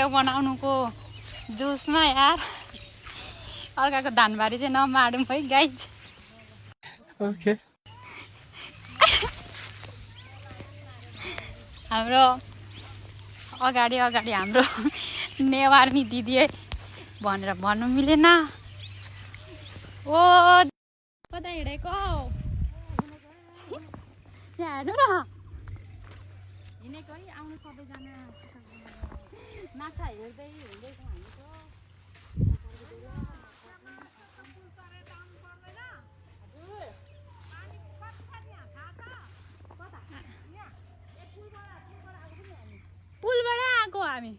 Video बनाउनुको जोसमा यार अर्काको धानबारी चाहिँ नमाडौँ है गाइज। ओके हाम्रो अगाडि हाम्रो नेवार्नी दिदी भनेर भन्नु मिलेन। ओ कता हिँडेको यहाँ हेर्नु न हिँडेको है आउनु सबैजना माछा हेर्दै हिँडेको हामीको। पुलबाट आएको हामी।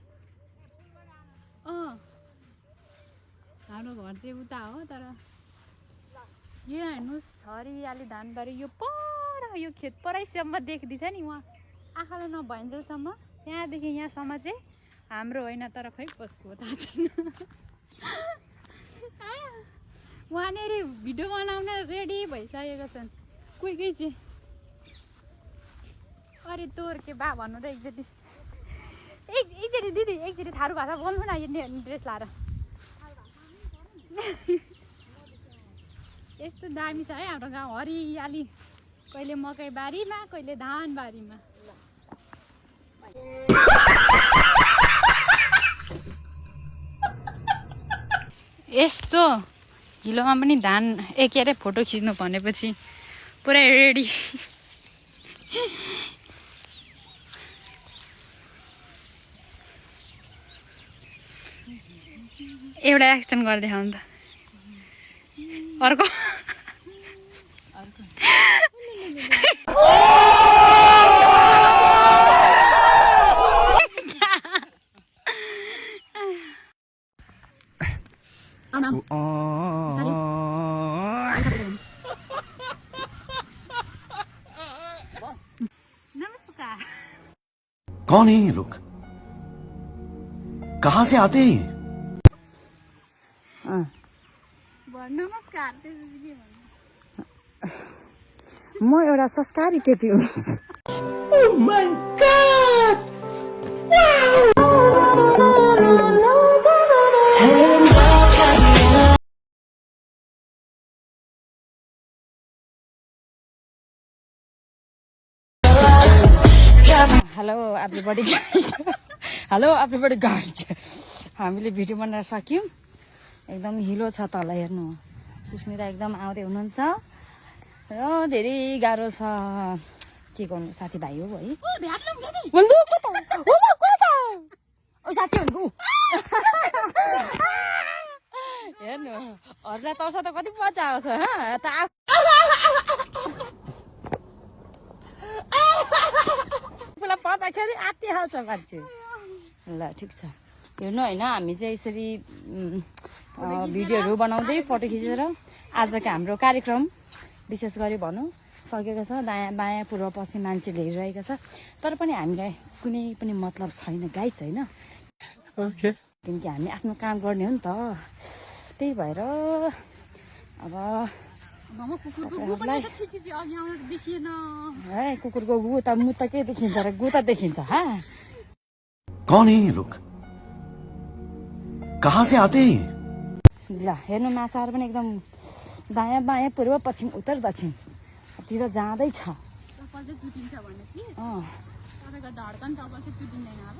हाम्रो घर चाहिँ उता हो तर यो हेर्नुहोस् हरियाली धानबारी यो पर यो खेत पराइसम्म देख्दैछ नि वहाँ आँखाले नभइन्जेलसम्म त्यहाँदेखि यहाँसम्म चाहिँ हाम्रो होइन तर खै कसको थाहा छैन। वहाँनिर भिडियो बनाउन रेडी भइसकेको छन् कोही कोही चाहिँ। अरे तोर के बा भन्नु र एकचोटि दिदी एकचोटि थारू भाषा बोल्नु न यो ड्रेस लाएर। यस्तो दामी छ है हाम्रो गाउँ हरियाली कहिले मकै बारीमा कहिले धान बारीमा। यस्तो हिलोमा पनि धान के अरे फोटो खिच्नु भनेपछि पुरै रेडी। एउटा एक्सन गरिदियो नि त अर्को नमस्कार। कौन है ये लोग, कहाँ से आते हैं? नमस्कार। म एउटा संस्कारी केटी हुँ। Oh my God! Hello everybody guys हामीले भिडियो बनाएर सक्यौँ। एकदम हिलो छ तल हेर्नु। सुस्मिता एकदम आउँदै हुनुहुन्छ र धेरै गाह्रो छ के गर्नु साथीभाइ हो है। हेर्नु अरूलाई तर्स त कति मजा आउँछ आफूलाई पर्दाखेरि आत्तिहाल्छ मान्छे। ल ठिक छ हेर्नु होइन हामी चाहिँ यसरी भिडियोहरू बनाउँदै फोटो खिचेर आजको हाम्रो कार्यक्रम विशेष गरी भनौँ सकेको छ। दायाँ बायाँ पूर्व पश्चिम मान्छेले हेरिरहेको छ तर पनि हामीलाई कुनै पनि मतलब छैन गाइज होइन। किनकि हामी आफ्नो काम गर्ने हो नि त त्यही भएर अब कुकुरको गु त मु त के देखिन्छ र गु त देखिन्छ। कौन है ये लोग, कहाँ से आते हैं? ल हेर्नु माछाहरू पनि एकदम दायाँ बायाँ पूर्व पश्चिम उत्तर दक्षिणतिर जाँदैछ।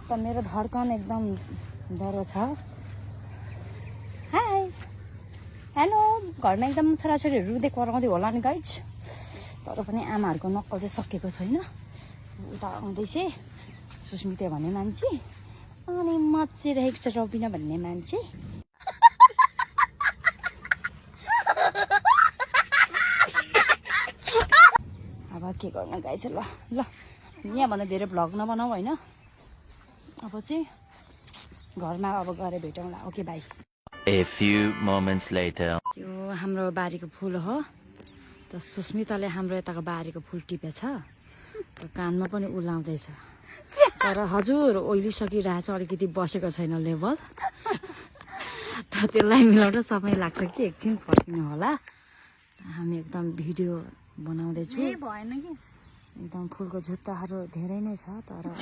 त मेरो धड्कन एकदम डह्रो छ। हाई हेलो घरमा एकदम छोराछोरीहरू रुँदै कराउँदै होला नि गाइज तर पनि आमाहरूको नक्कल चाहिँ सकेको छैन। उता आउँदैछ सुस्मिता भन्ने मान्छे अनि मचिरहेको छ रबिना भन्ने मान्छे। अब के गर्नु गाइस ल ल यहाँभन्दा धेरै भ्लग नबनाऊ होइन। अब चाहिँ घरमा अब गएर भेटौँला। Okay bye. A few moments later. यो हाम्रो बारीको फुल हो त सुस्मिताले हाम्रो यताको बारीको फुल टिपेछ त कानमा पनि उलाउँदैछ तर हजुर ओइलिसकिरहेछ अलिकति बसेको छैन लेभल त त्यसलाई मिलाउन समय लाग्छ कि एकछिन फर्किनु होला। हामी एकदम भिडियो बनाउँदैछु एकदम फुलको जुत्ताहरू धेरै नै छ तर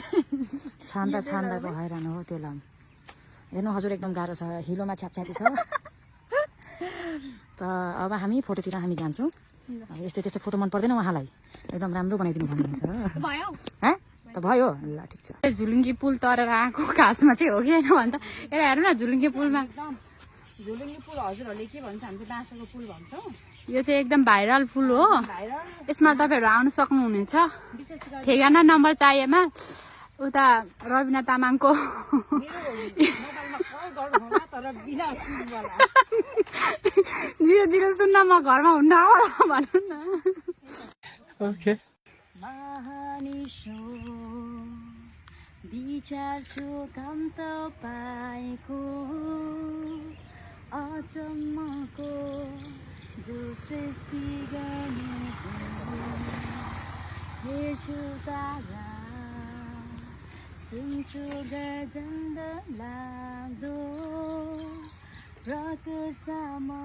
छान्दाको हैरान हो त्यसलाई हेर्नु हजुर एकदम गाह्रो छ, हिलोमा छ्यापछ्यापी छ। त अब हामी फोटोतिर हामी जान्छौँ। यस्तै त्यस्तो फोटो मन पर्दैन उहाँलाई, एकदम राम्रो बनाइदिनु भन्नुहुन्छ। भयो हँ त भयो, ल ठिक छ। झुलुङ्गे पुल तरेर आएको घाँसमा चाहिँ हो कि होइन भन्छ। एउटा हेर्नु न झुलुङ्गे पुलमा, झुलुङ्गे पुल हजुरहरूले के भन्छ, हामी बाँसको पुल भन्छौँ। यो चाहिँ एकदम भाइरल पुल हो। यसमा तपाईँहरू आउनु सक्नुहुनेछ। ठेगाना नम्बर चाहिएमा उता रविना तामाङको 000 म घरमा हुन्न भनौँ न। Okay. मानिसो विचार्छु काम तपाईँको अचम्मको जो सृष्टि गर्नुभयो। हेर्छु तारा सुन्छु गर्जन लाग्दो प्रकाशमा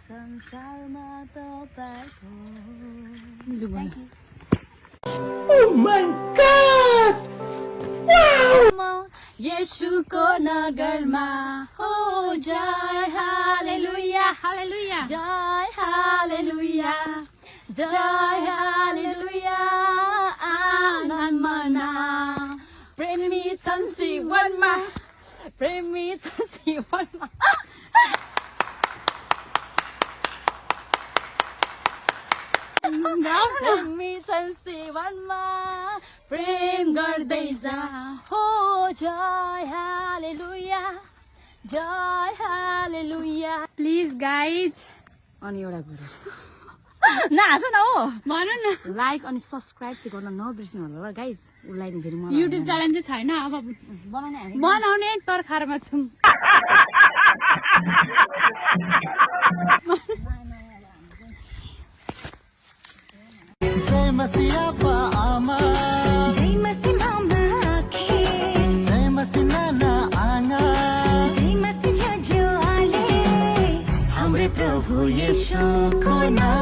संसारमा तपाईँको। Oh my God! येशूको नगरमा हो जय हालेलुया हालेलुया जय हालेलुया जय हालेलुया आनन्द मना प्रेमी छन् जीवनमा प्रेमी छन् जीवनमा प्रेमी छन् जीवनमा प्रेम गर्दै जा हो जय हालेलुया जय हालेलुया। प्लिज गाइज अनि एउटा कुरा नहाँस न हो भन न, लाइक अनि सब्सक्राइब चाहिँ गर्न नबिर्सिनु होला ल गाइज। उसलाई नि फेरि मलाई युट्युब च्यानल चाहिँ छैन, अब बनाउने हामी बनाउने तर्खारमा छौँ। जय मसीहा आमा, जय मसी मामा आखे, जय मसी नाना आँगा, जय मसी ज्यो आले, हाम्रै प्रभु येशूको नाम